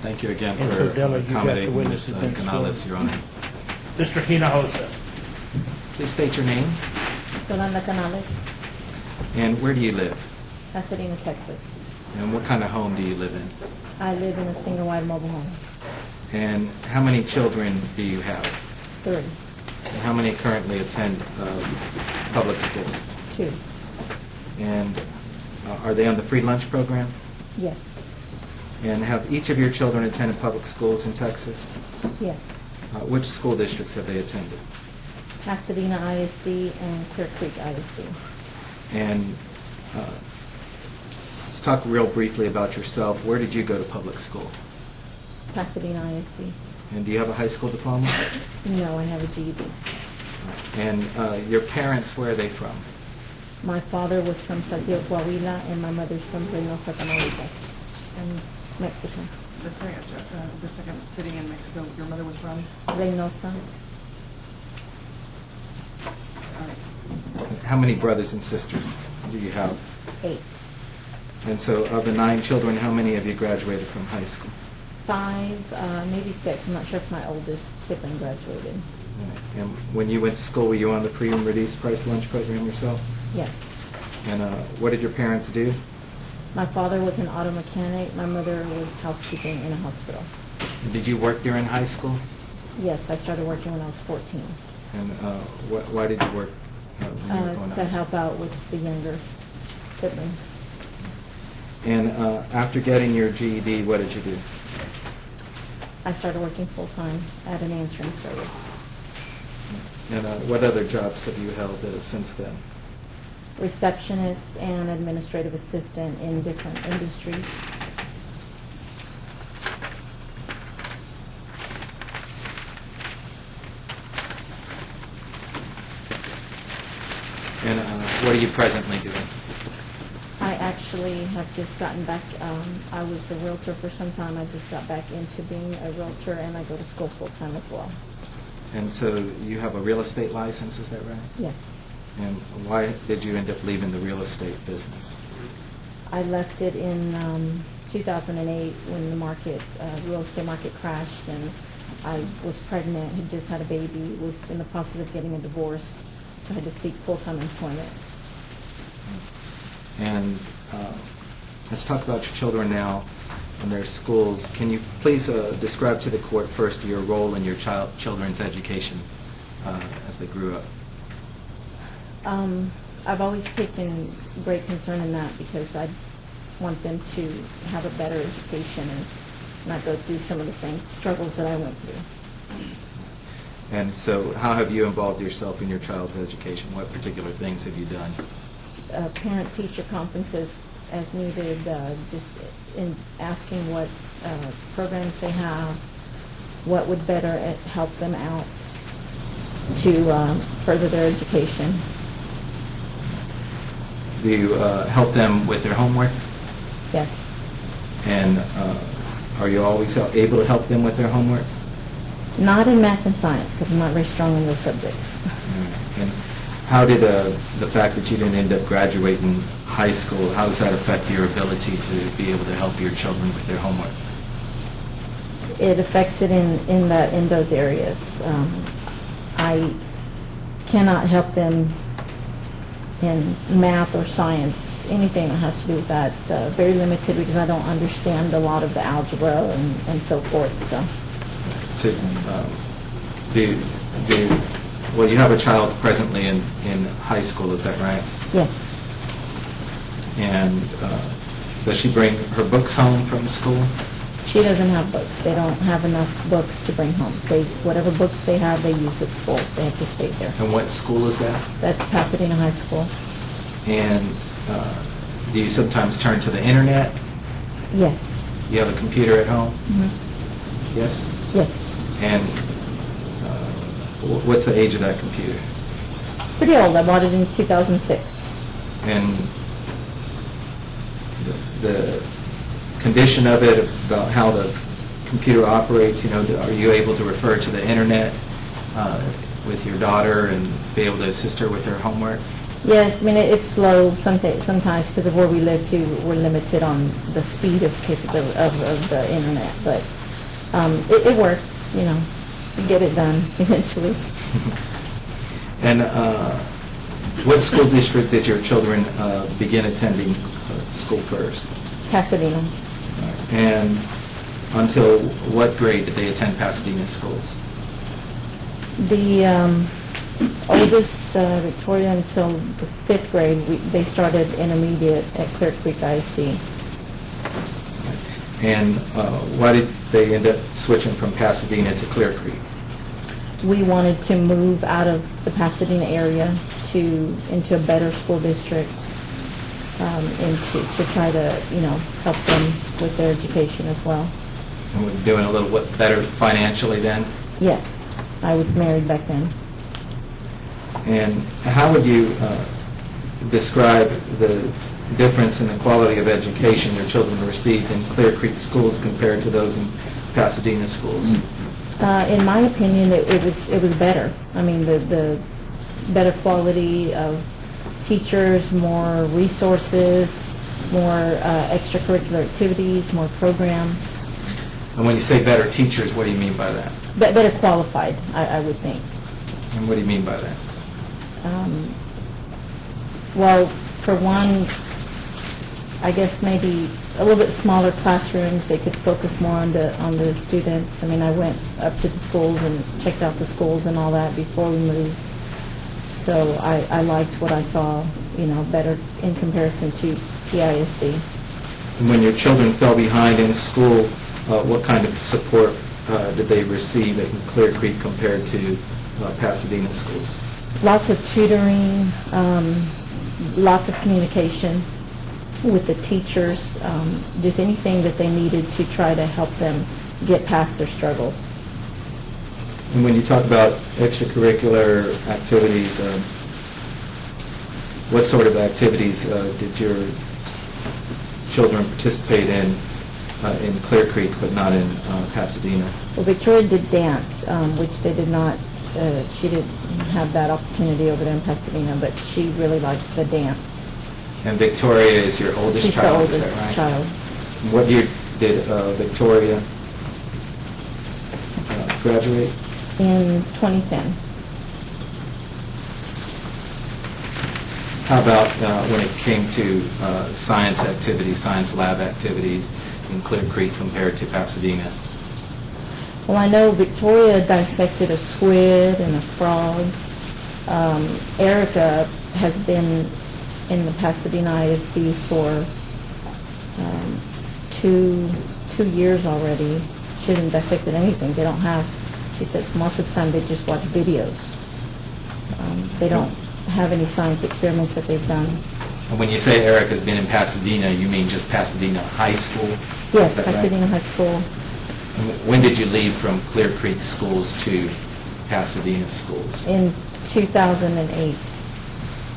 Thank you again And for so, Della, you got the accommodating witness Ms. against Canales, Your Honor. Mr. Hinojosa. Please state your name Yolanda Canales, and where do you live? Pasadena, Texas. And what kind of home do you live in? I live in a single-wide mobile home. And how many children do you have? 3, And how many currently attend public schools? 2. And are they on the free lunch program? Yes. And have each of your children attended public schools in Texas? Yes. Which school districts have they attended? Pasadena ISD and Clear Creek ISD. And let's talk real briefly about yourself. Where did you go to public school? Pasadena ISD. And do you have a high school diploma? No, I have a GED. And your parents, where are they from? My father was from Saltillo, Coahuila, and my mother's from Reynosa, Tamaulipas, in Mexico. The second city in Mexico your mother was from? Reynosa. How many brothers and sisters do you have? 8. And so of the 9 children, how many of you graduated from high school? 5, maybe 6. I'm not sure if my oldest sibling graduated. And when you went to school, were you on the free and reduced price lunch program yourself? Yes. And what did your parents do? My father was an auto mechanic. My mother was housekeeping in a hospital. And did you work during high school? Yes, I started working when I was 14. And why did you work when you were going to To high school? help out with the younger siblings. And after getting your GED, what did you do? I started working full-time at an answering service. And what other jobs have you held since then? Receptionist and administrative assistant in different industries. And what are you presently doing? I actually have just gotten back, I was a realtor for some time. I just got back into being a realtor, and I go to school full-time as well. And so you have a real estate license, is that right? Yes. And why did you end up leaving the real estate business? I left it in 2008 when the market, real estate market crashed, and I was pregnant, had just had a baby, was in the process of getting a divorce, so I had to seek full-time employment. And let's talk about your children now and their schools. Can you please describe to the court first your role in your children's education as they grew up? I've always taken great concern in that because I want them to have a better education and not go through some of the same struggles that I went through. And so how have you involved yourself in your child's education? What particular things have you done? Parent-teacher conferences as needed, just in asking what programs they have, what would better help them out to further their education. Do you help them with their homework? Yes. And are you always able to help them with their homework? Not in math and science, because I'm not very strong in those subjects. And how did the fact that you didn't end up graduating high school, how does that affect your ability to be able to help your children with their homework? It affects it in those areas. I cannot help them in math or science, anything that has to do with that. Very limited because I don't understand a lot of the algebra and so forth. So, well, you have a child presently in high school, is that right? yes, And does she bring her books home from school? she doesn't have books. They don't have enough books to bring home. Whatever books they have, they use it full. They have to stay there. And what school is that? That's Pasadena High School. And do you sometimes turn to the internet? Yes. You have a computer at home? Mm-hmm. Yes? Yes. And what's the age of that computer? Pretty old. I bought it in 2006. And the condition of it, about how the computer operates, you know, are you able to refer to the internet with your daughter and be able to assist her with her homework? Yes, I mean, it's slow sometimes because of where we live too. We're limited on the speed of capability of the internet, but It works, you know, you get it done eventually. And what school district did your children begin attending school first? Pasadena. And until what grade did they attend Pasadena schools? The oldest, Victoria, until the 5th grade, they started intermediate at Clear Creek ISD. And why did they end up switching from Pasadena to Clear Creek? We wanted to move out of the Pasadena area into a better school district, and to try to, you know, help them with their education as well. And we're doing a little bit better financially then? Yes, I was married back then. And how would you describe the difference in the quality of education your children received in Clear Creek schools compared to those in Pasadena schools? In my opinion, it was better. I mean, the better quality of teachers, more resources, more extracurricular activities, more programs. And when you say better teachers, what do you mean by that? Better qualified, I would think. And what do you mean by that? Well, for one, I guess maybe a little bit smaller classrooms. They could focus more on the students. I mean, I went up to the schools and checked out the schools and all that before we moved. So I liked what I saw, you know, better in comparison to PISD. And when your children fell behind in school, what kind of support did they receive at Clear Creek compared to Pasadena schools? Lots of tutoring, lots of communication with the teachers, just anything that they needed to try to help them get past their struggles. And when you talk about extracurricular activities, what sort of activities did your children participate in Clear Creek but not in Pasadena? Well, Victoria did dance, which they did not, she didn't have that opportunity over there in Pasadena, but she really liked the dance. And Victoria is your oldest She's child, the oldest is that right? child. And what year did Victoria graduate? In 2010. How about when it came to science activities, science lab activities in Clear Creek compared to Pasadena? Well, I know Victoria dissected a squid and a frog. Erica has been in the Pasadena ISD for 2 years already. She hasn't dissected anything. They don't have, she said most of the time they just watch videos. They don't have any science experiments that they've done. And when you say Erica's been in Pasadena, you mean just Pasadena High School? Yes, Is that right? Pasadena High School. And when did you leave from Clear Creek schools to Pasadena schools? In 2008,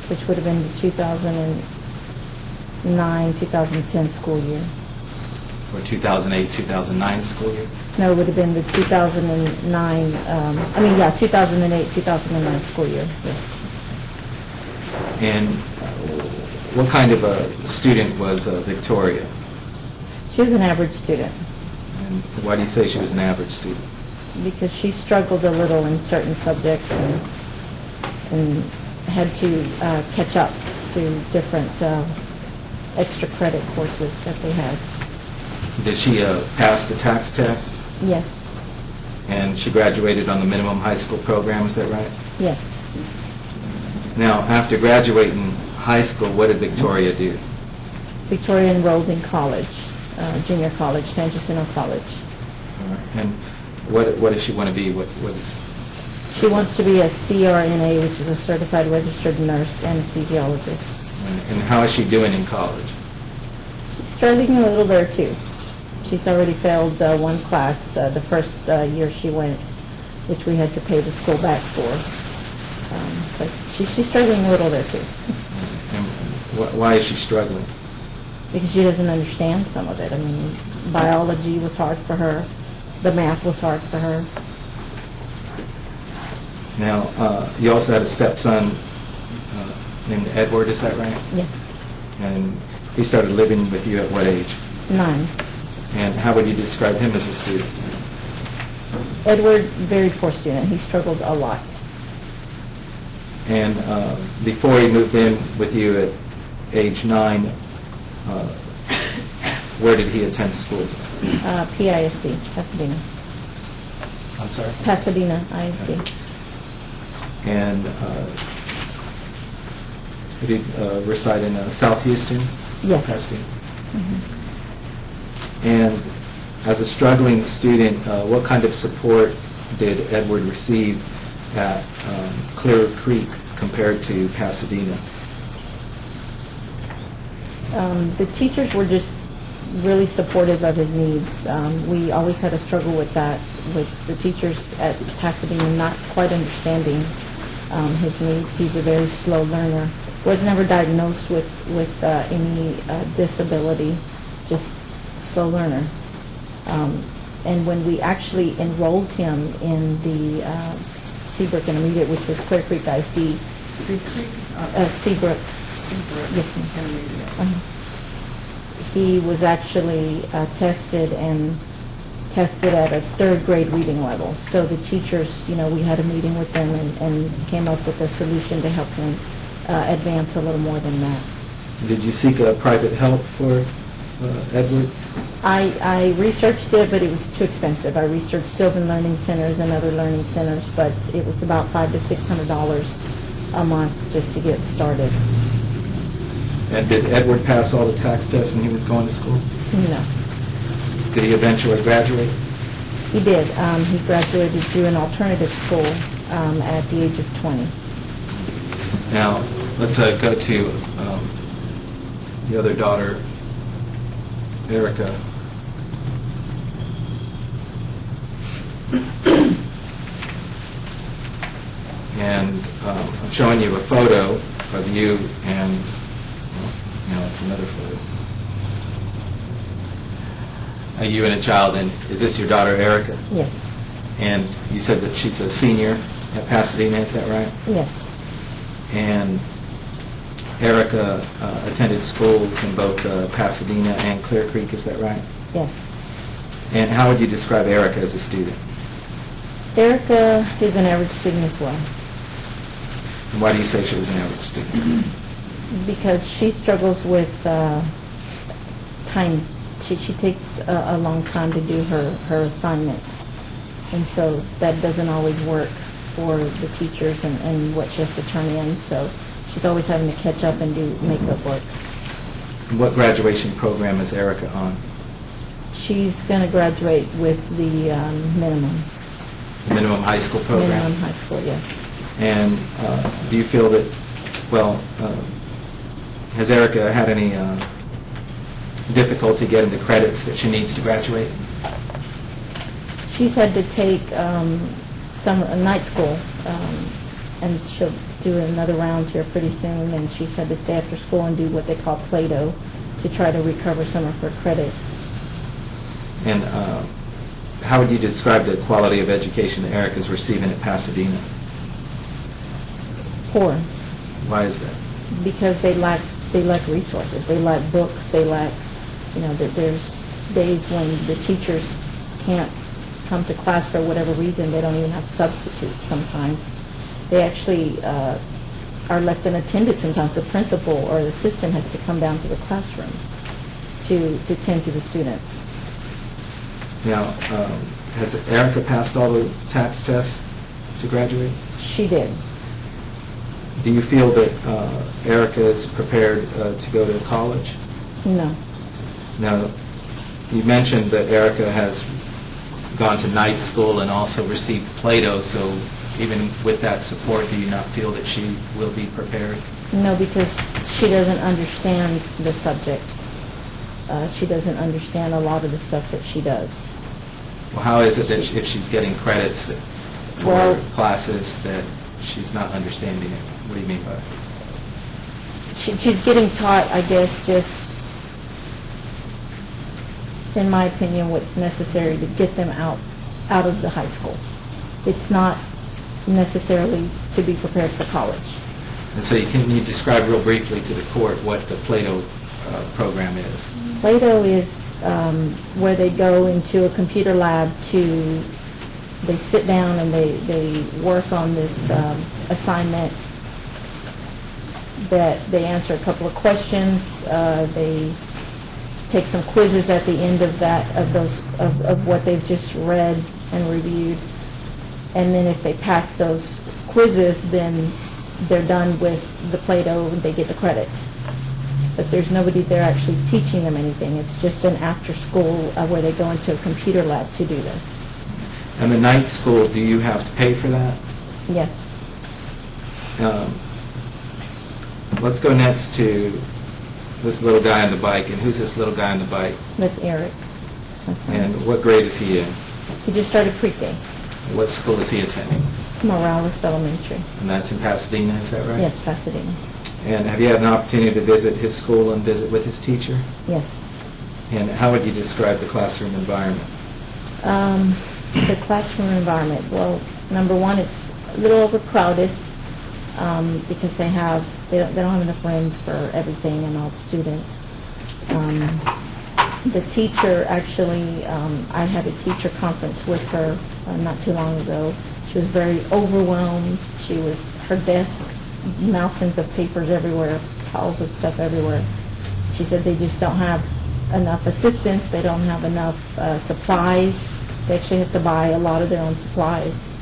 which would have been the 2009, 2010 school year. Or 2008, 2009 school year? No, it would have been the 2009, 2008, 2009 school year, yes. And what kind of a student was Victoria? She was an average student And why do you say she was an average student? because she struggled a little in certain subjects and had to catch up to different extra credit courses that they had. Did she pass the tax test? Yes, And she graduated on the minimum high school program, is that right? yes. Now, after graduating high school, what did Victoria do? Victoria enrolled in college, junior college, San Jacinto College. And what does she want to be? What is? She wants to be a CRNA, which is a certified registered nurse anesthesiologist. And how is she doing in college? She's struggling a little there too. She's already failed one class the first year she went, which we had to pay the school back for. But she's struggling a little there too. And why is she struggling? Because she doesn't understand some of it. I mean, biology was hard for her. The math was hard for her. Now, you also had a stepson named Edward, is that right? Yes. And he started living with you at what age? 9. And how would you describe him as a student? Edward, very poor student. He struggled a lot. And before he moved in with you at age 9, where did he attend school? PISD, Pasadena. I'm sorry? Pasadena ISD. And did he reside in South Houston? Yes. Pasadena. Mhm. And as a struggling student, what kind of support did Edward receive at Clear Creek compared to Pasadena? The teachers were just really supportive of his needs. We always had a struggle with that, with the teachers at Pasadena not quite understanding his needs. He's a very slow learner. Was never diagnosed with any disability, just slow learner. And when we actually enrolled him in the Seabrook Intermediate, which was Clear Creek ISD, Seabrook. Yes, ma'am. Intermediate. He was actually tested at a third grade reading level. So the teachers, we had a meeting with them and came up with a solution to help him advance a little more than that. Did you seek private help for Edward? I researched it, but it was too expensive. I researched Sylvan Learning Centers and other learning centers, but it was about $500 to $600 a month just to get started. And did Edward pass all the tax tests when he was going to school? No. Did he eventually graduate? He did. He graduated through an alternative school at the age of 20. Now, let's go to the other daughter, Erica. And I'm showing you a photo of you and, now it's another photo. You and a child, and is this your daughter, Erica? Yes. And you said that she's a senior at Pasadena, is that right? Yes. And Erica attended schools in both Pasadena and Clear Creek, is that right? Yes. And how would you describe Erica as a student? Erica is an average student as well. And why do you say she was an average student? Because she struggles with time. She takes a long time to do her assignments. And so that doesn't always work for the teachers and what she has to turn in. So she's always having to catch up and do makeup work. And what graduation program is Erica on? She's going to graduate with the minimum. The minimum high school program? Minimum high school, yes. And do you feel that, has Erica had any difficulty getting the credits that she needs to graduate? She's had to take night school, and she'll do another round here pretty soon, and she's had to stay after school and do what they call Play-Doh to try to recover some of her credits. And how would you describe the quality of education that Erica's receiving at Pasadena? Poor. Why is that? Because they lack resources. They lack books. They lack, there's days when the teachers can't come to class for whatever reason. They don't even have substitutes sometimes. They actually are left unattended sometimes. The principal or the assistant has to come down to the classroom to tend to the students. Now, has Erica passed all the tax tests to graduate? She did. Do you feel that Erica is prepared to go to college? No. Now, you mentioned that Erica has gone to night school and also received Play-Doh, so even with that support, do you not feel that she will be prepared? No, because she doesn't understand the subjects. She doesn't understand a lot of the stuff that she does. Well, how is it that if she's getting credits for classes that she's not understanding it? What do you mean by that? She's getting taught, I guess, just, in my opinion, what's necessary to get them out of the high school. It's not necessarily to be prepared for college. And so can you describe real briefly to the court what the Play-Doh program is? Play-Doh is where they go into a computer lab to they sit down and they work on this assignment, that they answer a couple of questions, they take some quizzes at the end of that, of what they've just read and reviewed, and then if they pass those quizzes, then they're done with the Play-Doh and they get the credit. But there's nobody there actually teaching them anything. It's just an after-school where they go into a computer lab to do this. And the night school, do you have to pay for that? Yes. Let's go next to this little guy on the bike. And who's this little guy on the bike? That's Eric. That's him. And what grade is he in? He just started pre-K. What school is he attending? Morales Elementary. And that's in Pasadena, is that right? Yes, Pasadena. And have you had an opportunity to visit his school and visit with his teacher? Yes. And how would you describe the classroom environment? The classroom environment, well, number one, it's a little overcrowded because they don't have enough room for everything and all the students. The teacher, actually, I had a teacher conference with her not too long ago. She was very overwhelmed. Her desk, mountains of papers everywhere, piles of stuff everywhere. She said they just don't have enough assistants. They don't have enough supplies. They actually have to buy a lot of their own supplies.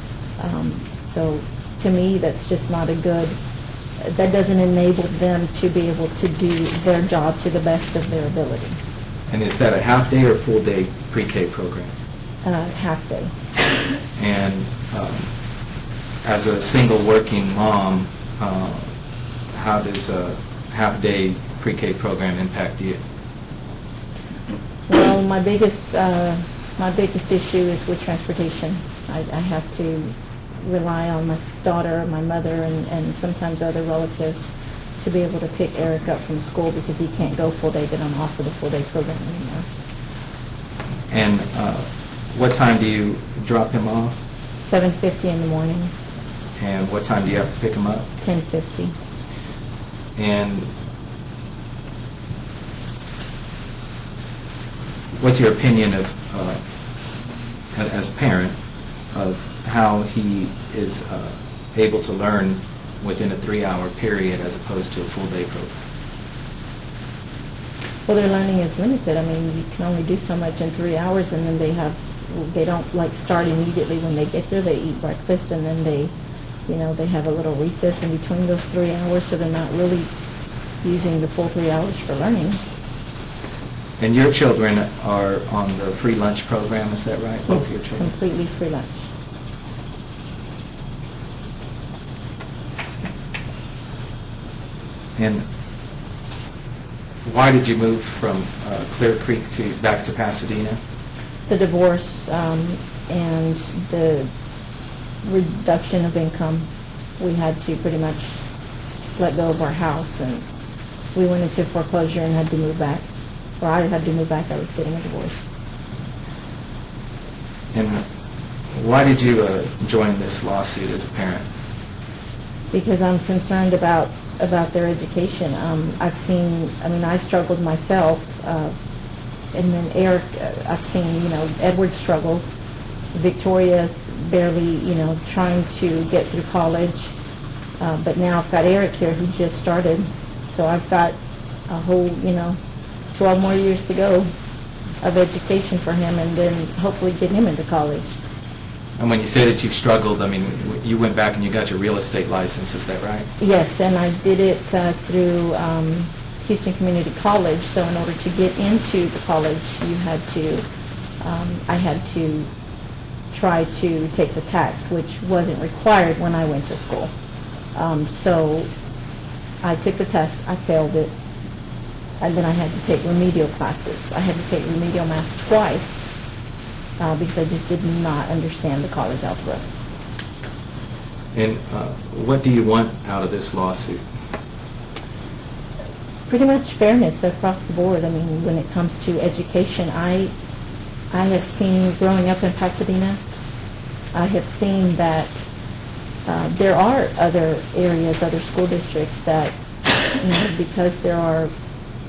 So to me, that's just not that doesn't enable them to be able to do their job to the best of their ability. And is that a half-day or full-day pre-K program? Half day. And as a single working mom, how does a half-day pre-K program impact you? Well, my biggest issue is with transportation. I have to rely on my daughter, my mother, and sometimes other relatives to be able to pick Eric up from school because he can't go full day. They don't offer the full day program anymore. And what time do you drop him off? 7:50 in the morning. And what time do you have to pick him up? 10:50. And what's your opinion of, as a parent, of how he is able to learn within a 3-hour period as opposed to a full-day program? Well, their learning is limited. I mean, you can only do so much in 3 hours, and then they don't like start immediately when they get there. They eat breakfast, and then they have a little recess in between those 3 hours, so they're not really using the full 3 hours for learning. And your children are on the free lunch program, is that right? Both your It's children? completely free lunch. And why did you move from Clear Creek back to Pasadena? The divorce and the reduction of income. We had to pretty much let go of our house, and we went into foreclosure and had to move back. Or I had to move back. I was getting a divorce. And why did you join this lawsuit as a parent? Because I'm concerned about their education. I struggled myself, and then Eric, I've seen, Edward struggle. Victoria's barely, trying to get through college. But now I've got Eric here who just started. So I've got a whole, 12 more years to go of education for him, and then hopefully get him into college. And when you say that you've struggled, you went back and you got your real estate license, is that right? Yes, and I did it through Houston Community College. So in order to get into the college, I had to try to take the tax, which wasn't required when I went to school. So I took the test, I failed it, and then I had to take remedial classes. I had to take remedial math twice because I just did not understand the college algebra. And what do you want out of this lawsuit? Pretty much fairness across the board. I mean, when it comes to education, I have seen, growing up in Pasadena, I have seen that there are other areas, other school districts that, because there are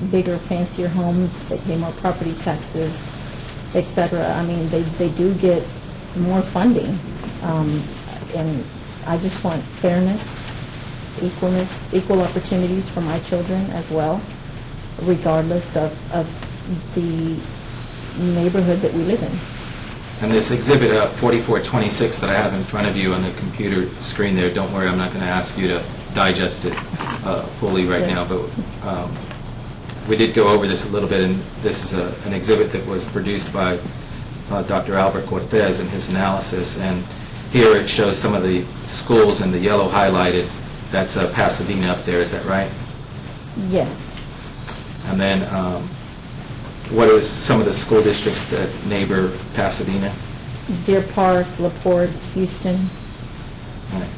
bigger, fancier homes, they pay more property taxes, etc. I mean, they do get more funding, And I just want fairness, equal opportunities for my children as well, regardless of the neighborhood that we live in. And this exhibit 4426 that I have in front of you on the computer screen there, don't worry, I'm not going to ask you to digest it fully right now, but we did go over this a little bit, and this is an exhibit that was produced by Dr. Albert Cortez in his analysis, and here it shows some of the schools in the yellow highlighted. That's Pasadena up there, is that right? Yes. And then what are some of the school districts that neighbor Pasadena? Deer Park, LaPorte, Houston.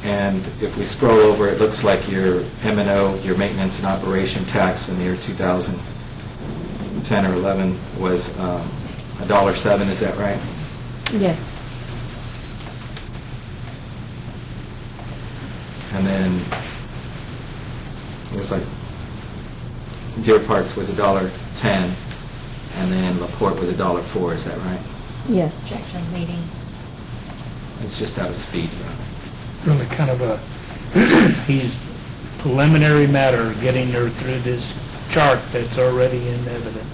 And if we scroll over, it looks like your M&O, your maintenance and operation tax in the year 2010 or 11 was $1.07, is that right? Yes. And then it was like Deer Park's was $1.10, and then LaPorte was $1.04, is that right? Yes. Objection meeting. It's just out of speed. Really kind of a, he's preliminary matter getting her through this chart that's already in evidence.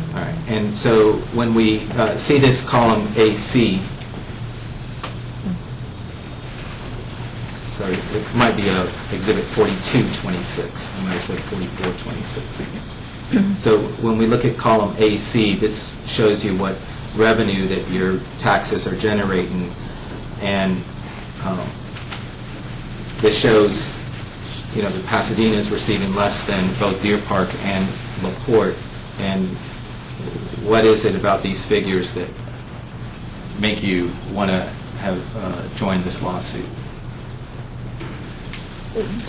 All right, and so when we see this column AC, sorry, it might be exhibit 4226. I might have said 4426. So when we look at column AC, this shows you what revenue that your taxes are generating, and this shows, you know, that Pasadena is receiving less than both Deer Park and LaPorte. And what is it about these figures that make you want to have joined this lawsuit?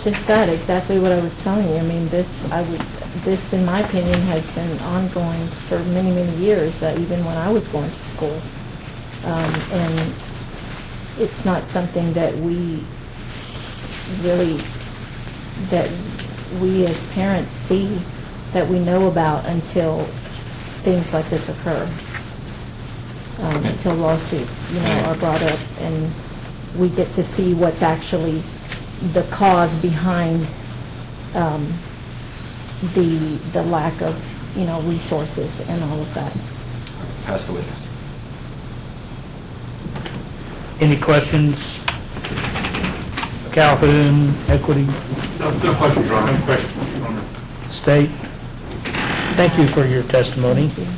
Just that, exactly what I was telling you. I mean, this, in my opinion, has been ongoing for many, many years, even when I was going to school. And it's not something that we really, that we as parents see, that we know about until things like this occur, until lawsuits, you know, are brought up, and we get to see what's actually the cause behind the lack of, you know, resources and all of that. Pass the witness. Any questions? Calhoun, Equity, No questions, Your Honor. No questions, Your Honor. State? Thank you for your testimony. Thank you.